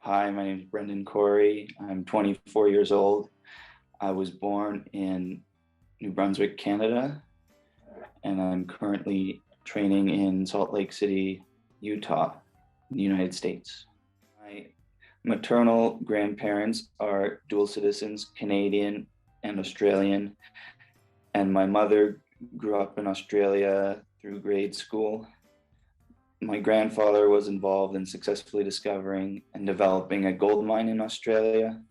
Hi, my name is Brendan Corey. I'm 24 years old. I was born in New Brunswick, Canada, and I'm currently training in Salt Lake City, Utah, in the United States. My maternal grandparents are dual citizens, Canadian and Australian, and my mother grew up in Australia through grade school. My grandfather was involved in successfully discovering and developing a gold mine in Australia.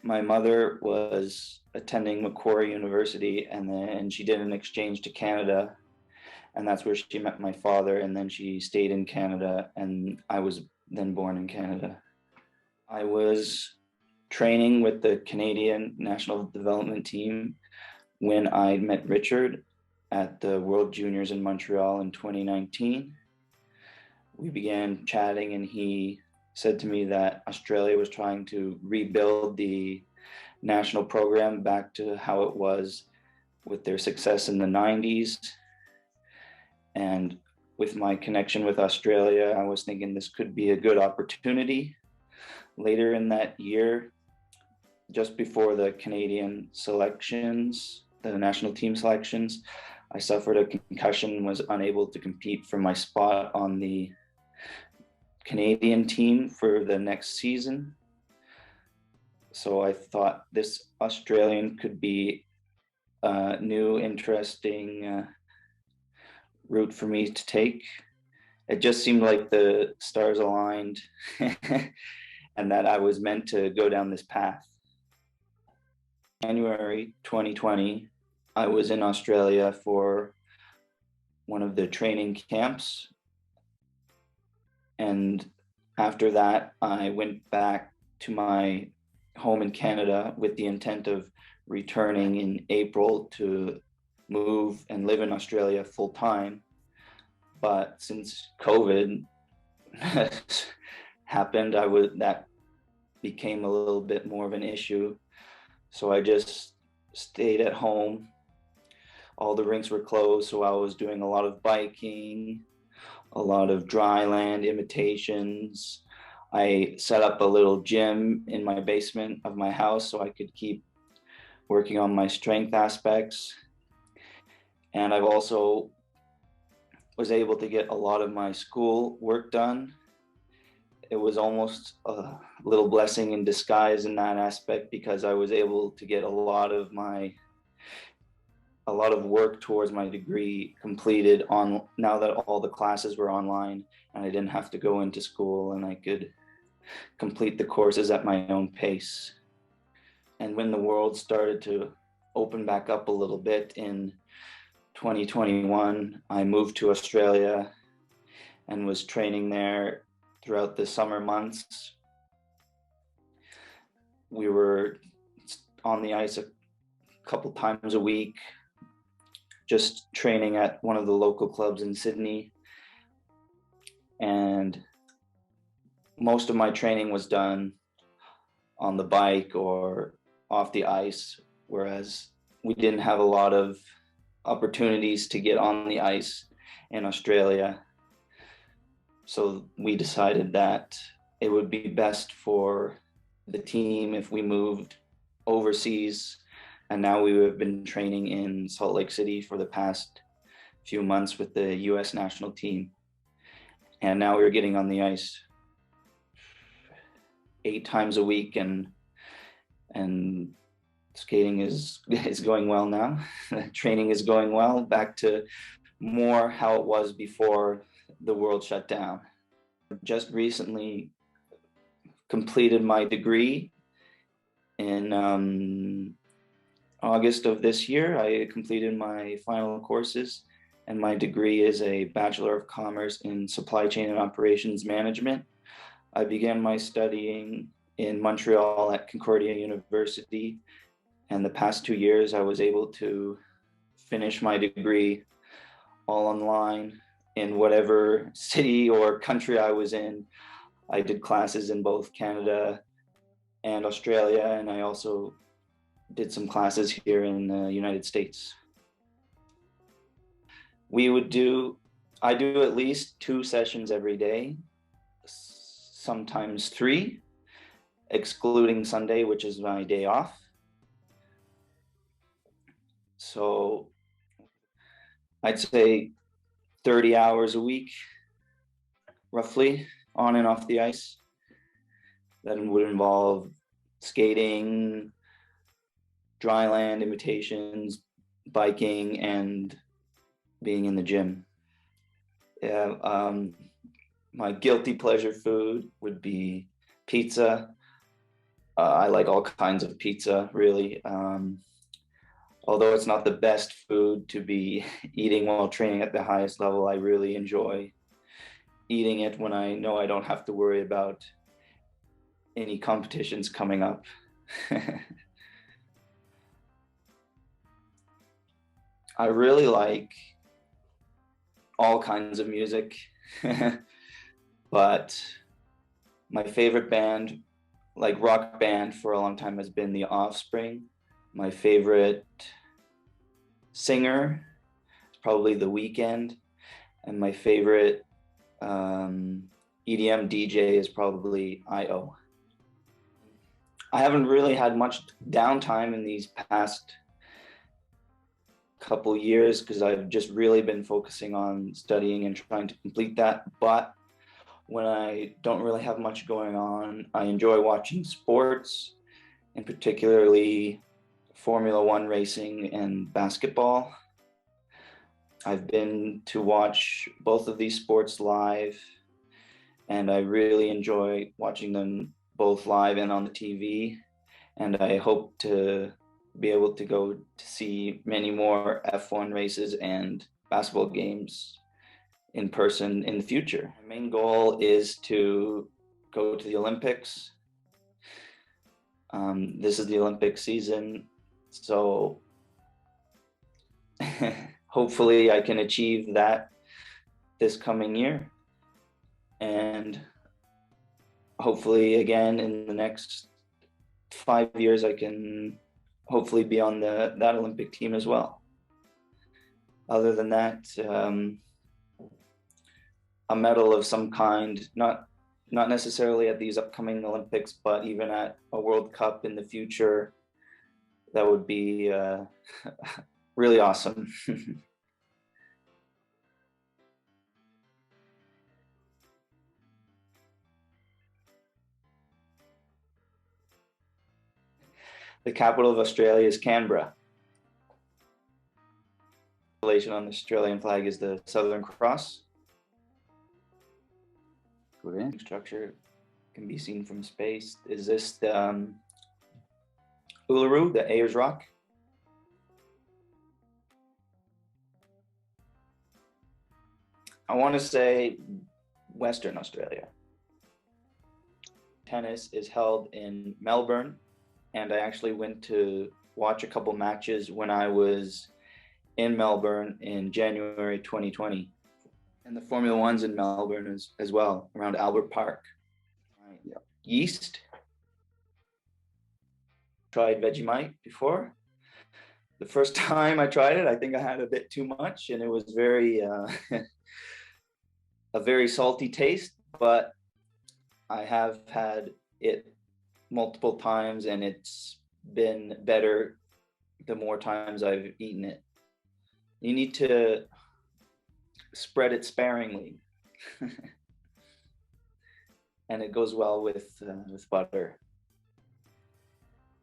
My mother was attending Macquarie University, and then she did an exchange to Canada, and that's where she met my father, and then she stayed in Canada, and I was then born in Canada. I was training with the Canadian National Development Team when I met Richard at the World Juniors in Montreal in 2019. We began chatting, and he said to me that Australia was trying to rebuild the national program back to how it was with their success in the 90s. And with my connection with Australia, I was thinking this could be a good opportunity. Later in that year, just before the Canadian selections, the national team selections, I suffered a concussion and was unable to compete for my spot on the Canadian team for the next season. So I thought this Australian could be a new, interesting route for me to take. It just seemed like the stars aligned and that I was meant to go down this path. January 2020, I was in Australia for one of the training camps. And after that, I went back to my home in Canada with the intent of returning in April to move and live in Australia full time. But since COVID happened, that became a little bit more of an issue. So I just stayed at home. All the rinks were closed, so I was doing a lot of biking, a lot of dry land imitations. I set up a little gym in my basement of my house so I could keep working on my strength aspects. And I've also was able to get a lot of my school work done. It was almost a little blessing in disguise in that aspect, because I was able to get a lot of work towards my degree completed on now that all the classes were online and I didn't have to go into school, and I could complete the courses at my own pace. And when the world started to open back up a little bit in 2021, I moved to Australia and was training there throughout the summer months. We were on the ice a couple times a week, just training at one of the local clubs in Sydney. And most of my training was done on the bike or off the ice, whereas we didn't have a lot of opportunities to get on the ice in Australia. So we decided that it would be best for the team if we moved overseas. And now we have been training in Salt Lake City for the past few months with the US national team. And now we're getting on the ice 8 times a week, and skating is going well now. Training is going well, back to more how it was before the world shut down. Just recently completed my degree in August of this year. I completed my final courses, and my degree is a Bachelor of Commerce in Supply Chain and Operations Management. I began my studying in Montreal at Concordia University, and the past 2 years I was able to finish my degree all online in whatever city or country I was in. I did classes in both Canada and Australia, and I also did some classes here in the United States. I do at least 2 sessions every day, sometimes 3, excluding Sunday, which is my day off. So I'd say 30 hours a week, roughly, on and off the ice. That would involve skating, dry land invitations, biking, and being in the gym. Yeah, my guilty pleasure food would be pizza. I like all kinds of pizza, really. Although it's not the best food to be eating while training at the highest level, I really enjoy eating it when I know I don't have to worry about any competitions coming up. I really like all kinds of music, but my favorite band, like rock band for a long time, has been The Offspring. My favorite singer is probably The Weeknd, and my favorite EDM DJ is probably IO. I haven't really had much downtime in these past couple years because I've just really been focusing on studying and trying to complete that. But when I don't really have much going on, I enjoy watching sports, and particularly Formula One racing and basketball. I've been to watch both of these sports live, and I really enjoy watching them both live and on the TV. And I hope to be able to go to see many more F1 races and basketball games in person in the future. My main goal is to go to the Olympics. This is the Olympic season, so hopefully I can achieve that this coming year. And hopefully again in the next 5 years I can hopefully be on that Olympic team as well. Other than that, a medal of some kind, not necessarily at these upcoming Olympics, but even at a World Cup in the future, that would be really awesome. The capital of Australia is Canberra. The constellation on the Australian flag is the Southern Cross. Good. Structure can be seen from space. Is this the Uluru, the Ayers Rock? I want to say Western Australia. Tennis is held in Melbourne, and I actually went to watch a couple matches when I was in Melbourne in January 2020. And the Formula One's in Melbourne as well, around Albert Park. Yeah. Yeast. Tried Vegemite before. The first time I tried it, I think I had a bit too much, and it was very a very salty taste, but I have had it multiple times, and it's been better the more times I've eaten it. You need to spread it sparingly. And it goes well with butter.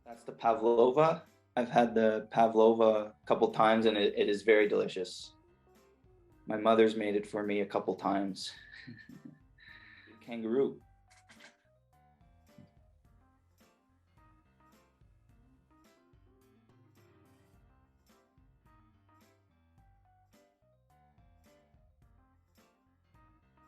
That's the pavlova. I've had the pavlova a couple times, and it is very delicious. My mother's made it for me a couple times. Kangaroo.